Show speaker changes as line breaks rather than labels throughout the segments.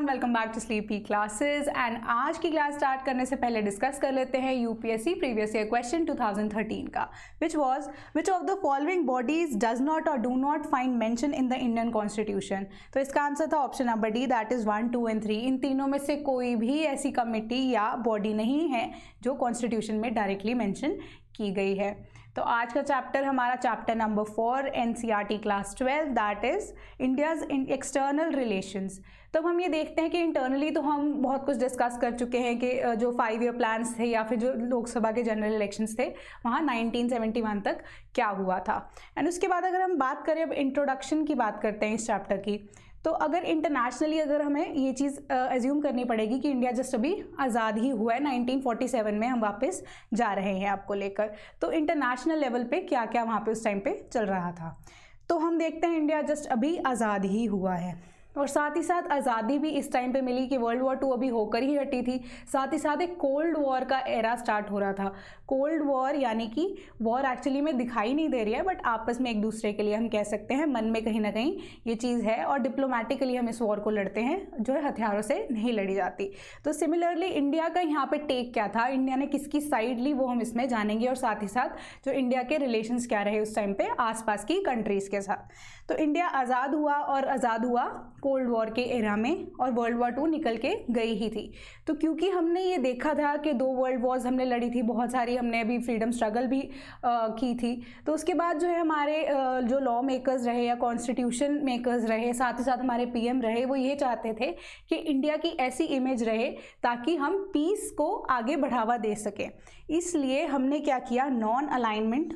Everyone, welcome back to sleepy classes. And आज की class start करने से पहले डिस्कस कर लेते हैं यूपीएससी प्रीवियस ईयर क्वेश्चन 2013 का, which of the following bodies does not or do not find mention in the Indian constitution. तो इसका आंसर था option number D, that is 1, 2 and 3। इन तीनों में से कोई भी ऐसी कमिटी या बॉडी नहीं है जो कॉन्स्टिट्यूशन में डायरेक्टली मेंशन की गई है। तो आज का चैप्टर हमारा chapter number 4 NCERT class 12, that is India's external relations. तो अब हम ये देखते हैं कि इंटरनली तो हम बहुत कुछ डिस्कस कर चुके हैं कि जो 5 ईयर प्लान्स थे या फिर जो लोकसभा के जनरल इलेक्शंस थे वहाँ 1971 तक क्या हुआ था। एंड उसके बाद अगर हम बात करें, अब इंट्रोडक्शन की बात करते हैं इस चैप्टर की, तो अगर इंटरनेशनली अगर हमें ये चीज़ एज्यूम करनी पड़ेगी कि इंडिया जस्ट अभी आज़ाद ही हुआ है, 1947 में हम वापस जा रहे हैं आपको लेकर, तो इंटरनेशनल लेवल पे क्या क्या वहाँ पे उस टाइम पे चल रहा था। तो हम देखते हैं इंडिया जस्ट अभी आज़ाद ही हुआ है और साथ ही साथ आज़ादी भी इस टाइम पे मिली कि वर्ल्ड वॉर 2 अभी होकर ही हटी थी। साथ ही साथ एक कोल्ड वॉर का एरा स्टार्ट हो रहा था। कोल्ड वॉर यानी कि वॉर एक्चुअली में दिखाई नहीं दे रही है, बट आपस में एक दूसरे के लिए हम कह सकते हैं मन में कहीं ना कहीं ये चीज़ है और डिप्लोमेटिकली हम इस वॉर को लड़ते हैं, जो है हथियारों से नहीं लड़ी जाती। तो सिमिलरली इंडिया का यहाँ पे टेक क्या था, इंडिया ने किसकी साइड ली, वो हम इसमें जानेंगे और साथ ही साथ जो इंडिया के रिलेशंस क्या रहे उस टाइम पे आसपास की कंट्रीज़ के साथ। तो इंडिया आज़ाद हुआ और आज़ाद हुआ कोल्ड वॉर के एरा में और वर्ल्ड वॉर 2 निकल के गई ही थी। तो क्योंकि हमने ये देखा था कि 2 वर्ल्ड वॉर्स हमने लड़ी थी, बहुत सारी हमने अभी फ्रीडम स्ट्रगल भी की थी, तो उसके बाद जो है हमारे जो लॉ मेकर्स रहे या कॉन्स्टिट्यूशन मेकर्स रहे, साथ ही साथ हमारे पीएम रहे, वो ये चाहते थे कि इंडिया की ऐसी इमेज रहे ताकि हम पीस को आगे बढ़ावा दे सकें। इसलिए हमने क्या किया, नॉन अलाइनमेंट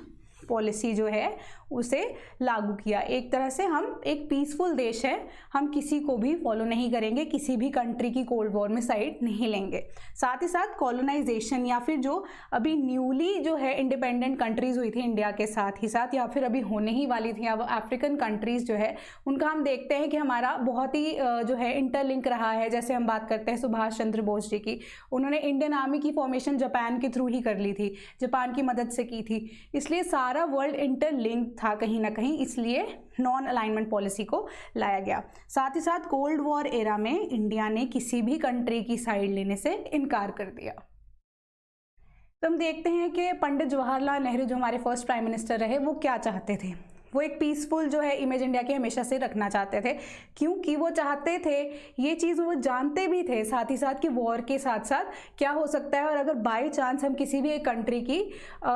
पॉलिसी जो है उसे लागू किया। एक तरह से हम एक पीसफुल देश है, हम किसी को भी फॉलो नहीं करेंगे, किसी भी कंट्री की कोल्ड वॉर में साइड नहीं लेंगे। साथ ही साथ कॉलोनाइजेशन या फिर जो अभी न्यूली जो है इंडिपेंडेंट कंट्रीज हुई थी इंडिया के साथ ही साथ या फिर अभी होने ही वाली थी अब अफ्रीकन कंट्रीज जो है, उनका हम देखते हैं कि हमारा बहुत ही जो है इंटरलिंक रहा है। जैसे हम बात करते हैं सुभाष चंद्र बोस जी की, उन्होंने इंडियन आर्मी की फॉर्मेशन जापान के थ्रू ही कर ली थी, जापान की मदद से की थी, इसलिए सारा वर्ल्ड इंटरलिंक था कहीं ना कहीं, इसलिए नॉन अलाइनमेंट पॉलिसी को लाया गया। साथ ही साथ कोल्ड वॉर एरा में इंडिया ने किसी भी कंट्री की साइड लेने से इनकार कर दिया। तो हम देखते हैं कि पंडित जवाहरलाल नेहरू जो हमारे फर्स्ट प्राइम मिनिस्टर रहे, वो क्या चाहते थे, वो एक पीसफुल जो है इमेज इंडिया की हमेशा से रखना चाहते थे, क्योंकि वो चाहते थे, ये चीज़ वो जानते भी थे साथ ही साथ कि वॉर के साथ साथ क्या हो सकता है और अगर बाय चांस हम किसी भी एक कंट्री की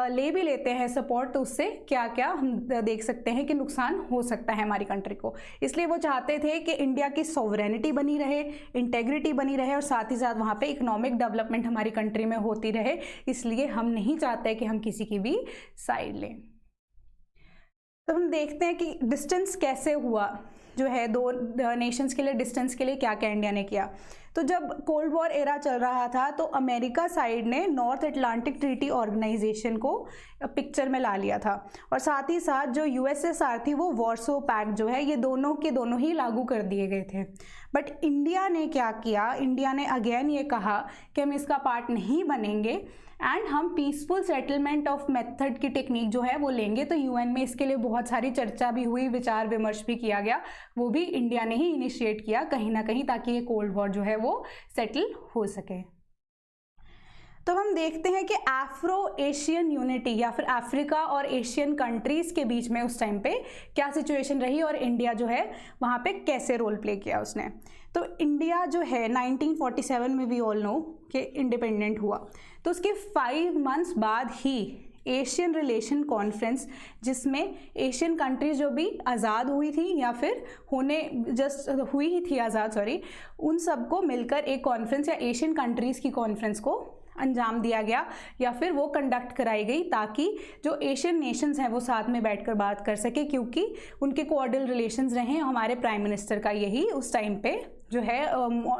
ले भी लेते हैं सपोर्ट, तो उससे क्या क्या हम देख सकते हैं कि नुकसान हो सकता है हमारी कंट्री को। इसलिए वो चाहते थे कि इंडिया की सॉवरेनिटी बनी रहे, इंटेग्रिटी बनी रहे और साथ ही साथ वहाँ पर इकोनॉमिक डेवलपमेंट हमारी कंट्री में होती रहे। इसलिए हम नहीं चाहते कि हम किसी की भी साइड लें। तो हम देखते हैं कि डिस्टेंस कैसे हुआ, जो है 2 नेशंस के लिए डिस्टेंस के लिए क्या क्या इंडिया ने किया। तो जब कोल्ड वॉर एरा चल रहा था तो अमेरिका साइड ने नॉर्थ अटलांटिक ट्रीटी ऑर्गेनाइजेशन को पिक्चर में ला लिया था और साथ ही साथ जो यूएसएसआर थी वो वॉर्सो पैक्ट जो है, ये दोनों के दोनों ही लागू कर दिए गए थे। बट इंडिया ने क्या किया, इंडिया ने अगेन ये कहा कि हम इसका पार्ट नहीं बनेंगे एंड हम पीसफुल सेटलमेंट ऑफ मेथड की टेक्निक जो है वो लेंगे। तो यूएन में इसके लिए बहुत सारी चर्चा भी हुई, विचार विमर्श भी किया गया, वो भी इंडिया ने ही इनिशिएट किया कहीं ना कहीं, ताकि ये कोल्ड वॉर जो है वो सेटल हो सके। तो हम देखते हैं कि अफ्रो एशियन यूनिटी या फिर अफ्रीका और एशियन कंट्रीज़ के बीच में उस टाइम पे क्या सिचुएशन रही और इंडिया जो है वहाँ पे कैसे रोल प्ले किया उसने। तो इंडिया जो है 1947 में वी ऑल नो कि इंडिपेंडेंट हुआ, तो उसके 5 मंथ्स बाद ही एशियन रिलेशन कॉन्फ्रेंस, जिसमें एशियन कंट्रीज जो भी आज़ाद हुई थी या फिर होने जस्ट हुई ही थी आज़ाद, उन सबको मिलकर एक कॉन्फ्रेंस या एशियन कंट्रीज़ की कॉन्फ्रेंस को अंजाम दिया गया या फिर वो कंडक्ट कराई गई, ताकि जो एशियन नेशंस हैं वो साथ में बैठकर बात कर सके, क्योंकि उनके कोऑर्डिनल रिलेशंस रहे। हमारे प्राइम मिनिस्टर का यही उस टाइम पे जो है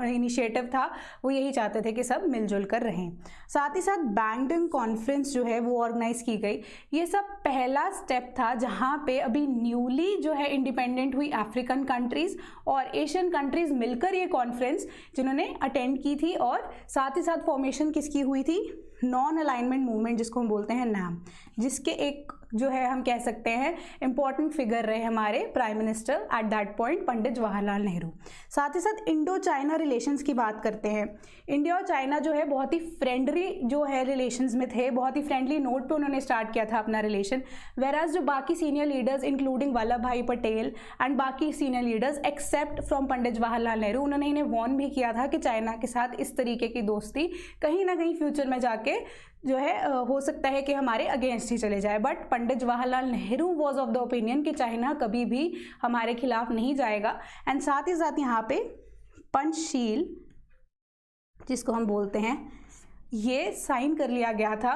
इनिशिएटिव था, वो यही चाहते थे कि सब मिलजुल कर रहें। साथ ही साथ बैंगडंग कॉन्फ्रेंस जो है वो ऑर्गेनाइज की गई। ये सब पहला स्टेप था जहाँ पे अभी न्यूली जो है इंडिपेंडेंट हुई अफ्रीकन कंट्रीज़ और एशियन कंट्रीज़ मिलकर ये कॉन्फ्रेंस जिन्होंने अटेंड की थी, और साथ ही साथ फॉर्मेशन किसकी हुई थी, नॉन अलाइनमेंट मूवमेंट जिसको हम बोलते हैं नैम, जिसके एक जो है हम कह सकते हैं इंपॉर्टेंट फिगर रहे हमारे prime minister at that point, Pandit Jawaharlal Nehru. साथ ही साथ इंडो चाइना रिलेशंस की बात करते हैं। इंडिया और चाइना जो है बहुत ही फ्रेंडली जो है रिलेशंस में थे, बहुत ही फ्रेंडली नोट पे उन्होंने स्टार्ट किया था अपना रिलेशन। वेराज जो बाकी सीनियर लीडर्स इंक्लूडिंग वल्लभ भाई पटेल एंड बाकी सीनियर लीडर्स एक्सेप्ट फ्रॉम पंडित जवाहरलाल नेहरू, उन्होंने इन्हें वार्न भी किया था कि चाइना के साथ इस तरीके की दोस्ती कहीं ना कहीं फ्यूचर में जाके जो है हो सकता है कि हमारे अगेंस्ट ही चले जाए। But Pandit Jawaharlal Nehru was of the opinion कि चाइना कभी भी हमारे खिलाफ नहीं जाएगा। एंड साथ ही साथ यहाँ पे पंचशील जिसको हम बोलते हैं, ये साइन कर लिया गया था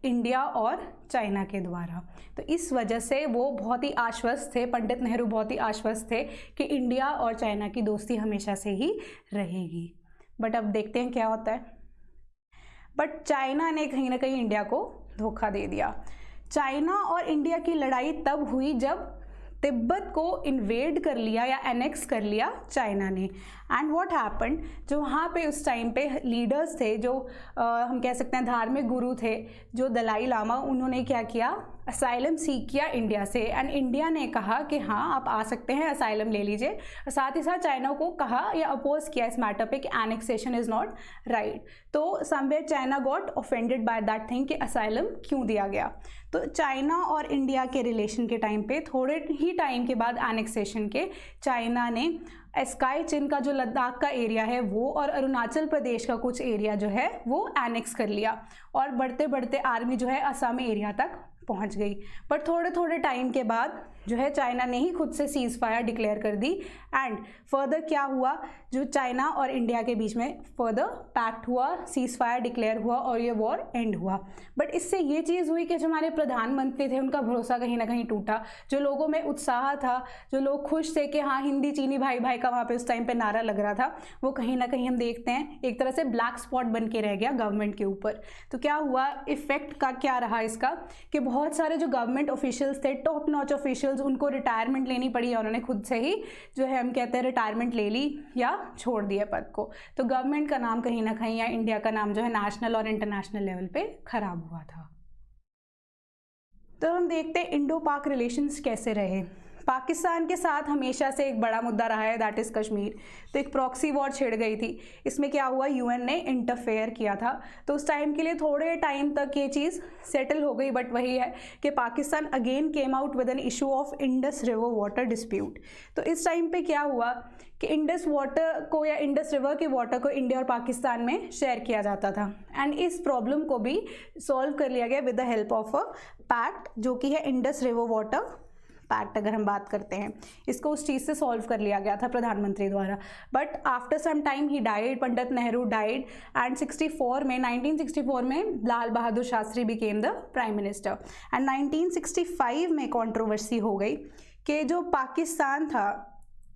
इंडिया और चाइना के द्वारा। तो इस वजह से वो बहुत ही आश्वस्त थे, पंडित नेहरू बहुत ही आश्वस्त थे कि इंडिया और चाइना की दोस्ती हमेशा से ही रहेगी। बट अब देखते हैं क्या होता है। बट चाइना ने कहीं ना कहीं इंडिया को धोखा दे दिया। चाइना और इंडिया की लड़ाई तब हुई जब तिब्बत को इन्वेड कर लिया या एनेक्स कर लिया चाइना ने। एंड व्हाट हैपेंड, जो वहाँ पे उस टाइम पे लीडर्स थे, जो हम कह सकते हैं धार्मिक गुरु थे, जो दलाई लामा, उन्होंने क्या किया, असाइलम सीख किया इंडिया से। एंड इंडिया ने कहा कि हाँ आप आ सकते हैं, असाइलम ले लीजिए। साथ ही साथ चाइना को कहा या अपोज किया इस मैटर पे कि एनेक्सेशन इज़ नॉट राइट। तो somewhere China got offended by that thing कि असाइलम क्यों दिया गया। तो चाइना और इंडिया के रिलेशन के टाइम पे थोड़े ही टाइम के बाद एनेक्सेशन के चाइना ने स्काई चिन का जो लद्दाख का एरिया है वो और अरुणाचल प्रदेश का कुछ एरिया जो है वो एनेक्स कर लिया और बढ़ते बढ़ते आर्मी जो है असम एरिया तक पहुंच गई। पर थोड़े थोड़े टाइम के बाद जो है चाइना ने ही खुद से सीज फायर डिक्लेयर कर दी। एंड फर्दर क्या हुआ, जो चाइना और इंडिया के बीच में फर्दर पैक्ट हुआ, सीज फायर डिक्लेयर हुआ और ये वॉर एंड हुआ। बट इससे ये चीज़ हुई कि जो हमारे प्रधानमंत्री थे उनका भरोसा कहीं ना कहीं टूटा। जो लोगों में उत्साह था, जो लोग खुश थे कि हाँ हिंदी चीनी भाई भाई का वहाँ पे उस टाइम पे नारा लग रहा था, वो कहीं ना कहीं हम देखते हैं एक तरह से ब्लैक स्पॉट बन के रह गया गवर्नमेंट के ऊपर। तो क्या हुआ, इफेक्ट का क्या रहा इसका कि बहुत सारे जो गवर्नमेंट ऑफिशियल्स थे, टॉप नॉच ऑफिशियल्स, उनको रिटायरमेंट लेनी पड़ी। उन्होंने खुद से ही जो है हम कहते हैं रिटायरमेंट ले ली या छोड़ दिया पद को। तो गवर्नमेंट का नाम कहीं ना कहीं या इंडिया का नाम जो है नेशनल और इंटरनेशनल लेवल पे खराब हुआ था। तो हम देखते हैं इंडो पाक रिलेशंस कैसे रहे। पाकिस्तान के साथ हमेशा से एक बड़ा मुद्दा रहा है, दैट इज़ कश्मीर। तो एक प्रॉक्सी वॉर छिड़ गई थी। इसमें क्या हुआ, यूएन ने इंटरफेयर किया था। तो उस टाइम के लिए थोड़े टाइम तक ये चीज़ सेटल हो गई। बट वही है कि Pakistan again came out with an issue of Indus river water dispute. तो इस टाइम पे क्या हुआ कि इंडस वाटर को या इंडस रिवर के वाटर को इंडिया और पाकिस्तान में शेयर किया जाता था। एंड इस प्रॉब्लम को भी सॉल्व कर लिया गया with the help of a pact, जो कि है इंडस रिवर वाटर पैक्ट। अगर हम बात करते हैं इसको, उस चीज़ से सॉल्व कर लिया गया था प्रधानमंत्री द्वारा। But after some time he died, Pandit Nehru died and 1964 में Lal Bahadur Shastri became the prime minister. And 1965 में कंट्रोवर्सी हो गई कि जो पाकिस्तान था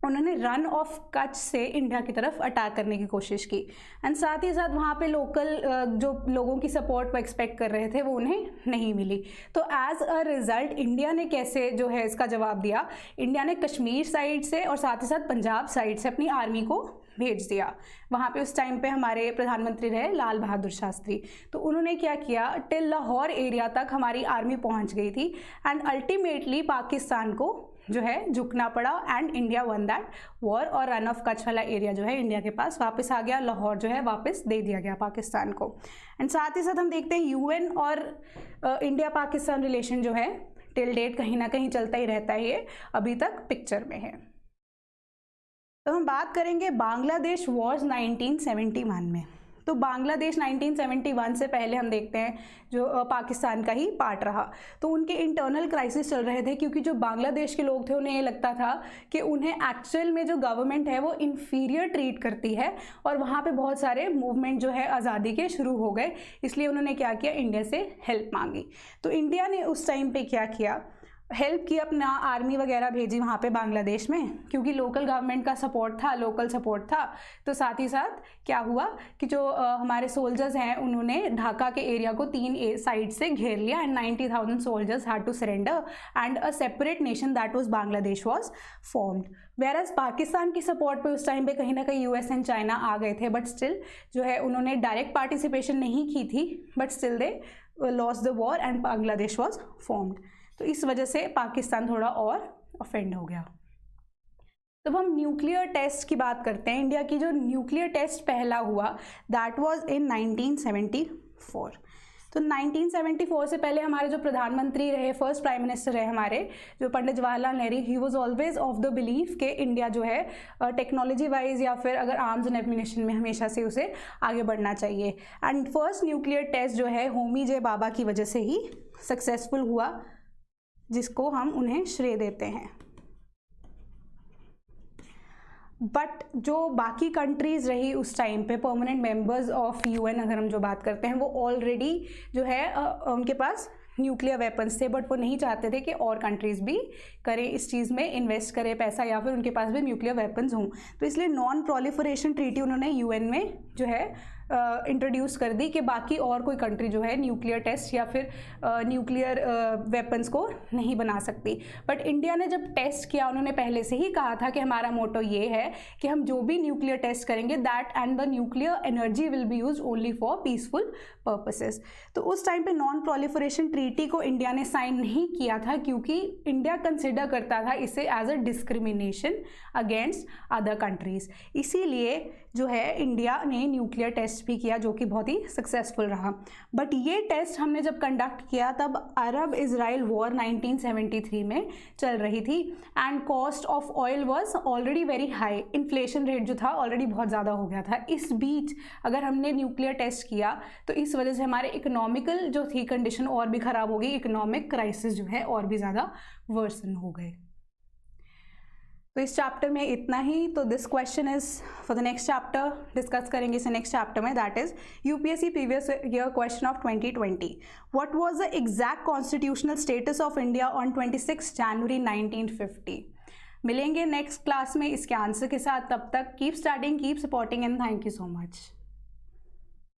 उन्होंने रन ऑफ कच्छ से इंडिया की तरफ अटैक करने की कोशिश की। एंड साथ ही साथ वहाँ पे लोकल जो लोगों की सपोर्ट वो एक्सपेक्ट कर रहे थे वो उन्हें नहीं मिली। तो एज अ रिज़ल्ट इंडिया ने कैसे जो है इसका जवाब दिया, इंडिया ने कश्मीर साइड से और साथ ही साथ पंजाब साइड से अपनी आर्मी को भेज दिया। वहाँ पे उस टाइम पे हमारे प्रधानमंत्री रहे लाल बहादुर शास्त्री। तो उन्होंने क्या किया, टिल लाहौर एरिया तक हमारी आर्मी पहुँच गई थी। एंड अल्टीमेटली पाकिस्तान को जो है झुकना पड़ा and India one that war और रन ऑफ कच्छ वाला एरिया जो है इंडिया के पास वापस आ गया। लाहौर जो है वापस दे दिया गया पाकिस्तान को। एंड साथ ही साथ हम देखते हैं यूएन और इंडिया पाकिस्तान रिलेशन जो है टिल डेट कहीं ना कहीं चलता ही रहता है, ये अभी तक पिक्चर में है। तो हम बात करेंगे बांग्लादेश वॉर्स 1971 में। तो बांग्लादेश 1971 से पहले हम देखते हैं जो पाकिस्तान का ही पार्ट रहा। तो उनके इंटरनल क्राइसिस चल रहे थे क्योंकि जो बांग्लादेश के लोग थे उन्हें ये लगता था कि उन्हें एक्चुअल में जो गवर्नमेंट है वो इन्फीरियर ट्रीट करती है और वहाँ पे बहुत सारे मूवमेंट जो है आज़ादी के शुरू हो गए। इसलिए उन्होंने क्या किया, इंडिया से हेल्प मांगी। तो इंडिया ने उस टाइम पे क्या किया, हेल्प की, अपना आर्मी वगैरह भेजी वहाँ पे बांग्लादेश में, क्योंकि लोकल गवर्नमेंट का सपोर्ट था, लोकल सपोर्ट था। तो साथ ही साथ क्या हुआ कि जो हमारे सोल्जर्स हैं उन्होंने ढाका के एरिया को 3 साइड से घेर लिया and 90,000 soldiers had to surrender and a separate nation that was Bangladesh was formed. Whereas Pakistan की सपोर्ट पे उस टाइम पे कहीं ना कहीं यूएस एंड चाइना आ गए थे, बट स्टिल जो है उन्होंने डायरेक्ट पार्टिसिपेशन नहीं की थी, but still they lost the war and Bangladesh was formed. तो इस वजह से पाकिस्तान थोड़ा और ऑफेंड हो गया। जब हम न्यूक्लियर टेस्ट की बात करते हैं, इंडिया की जो न्यूक्लियर टेस्ट पहला हुआ दैट वाज इन 1974। तो 1974 से पहले हमारे जो प्रधानमंत्री रहे, फर्स्ट प्राइम मिनिस्टर रहे हमारे, जो Pandit Jawaharlal Nehru, he was always of the belief कि इंडिया जो है टेक्नोलॉजी वाइज या फिर अगर आर्म्स एंड एम्यूनिशन में हमेशा से उसे आगे बढ़ना चाहिए। एंड फर्स्ट न्यूक्लियर टेस्ट जो है होमी जे बाबा की वजह से ही सक्सेसफुल हुआ, जिसको हम उन्हें श्रेय देते हैं। बट जो बाकी कंट्रीज़ रही उस टाइम पे परमानेंट मेंबर्स ऑफ यूएन, अगर हम जो बात करते हैं, वो ऑलरेडी जो है उनके पास न्यूक्लियर वेपन्स थे, बट वो नहीं चाहते थे कि और कंट्रीज़ भी करें इस चीज़ में, इन्वेस्ट करें पैसा या फिर उनके पास भी न्यूक्लियर वेपन्स हों। तो इसलिए नॉन प्रोलिफरेशन ट्रीटी उन्होंने यूएन में जो है इंट्रोड्यूस कर दी कि बाकी और कोई कंट्री जो है न्यूक्लियर टेस्ट या फिर न्यूक्लियर वेपन्स को नहीं बना सकती। बट इंडिया ने जब टेस्ट किया, उन्होंने पहले से ही कहा था कि हमारा मोटो ये है कि हम जो भी न्यूक्लियर टेस्ट करेंगे that and the nuclear energy will be used only for peaceful purposes. तो उस टाइम पे नॉन प्रोलिफरेशन ट्रीटी को इंडिया ने साइन नहीं किया था, क्योंकि इंडिया कंसिडर करता था इसे as a discrimination against other countries. इसीलिए जो है इंडिया ने न्यूक्लियर टेस्ट भी किया, जो कि बहुत ही सक्सेसफुल रहा। बट ये टेस्ट हमने जब कंडक्ट किया तब अरब इजराइल वॉर 1973 में चल रही थी and cost of oil was already very high, inflation rate जो था ऑलरेडी बहुत ज़्यादा हो गया था। इस बीच अगर हमने न्यूक्लियर टेस्ट किया तो इस वजह से हमारे इकोनॉमिकल जो थी कंडीशन और भी ख़राब हो गई, इकोनॉमिक क्राइसिस जो है और भी ज़्यादा वर्सन हो गए। तो इस चैप्टर में इतना ही। तो this question is for the next chapter, discuss करेंगे इसे नेक्स्ट चैप्टर में, that is UPSC previous year question of 2020। What was the exact constitutional status of India on 26 जनवरी 1950। मिलेंगे नेक्स्ट क्लास में इसके आंसर के साथ। तब तक keep studying, keep supporting and thank you so much.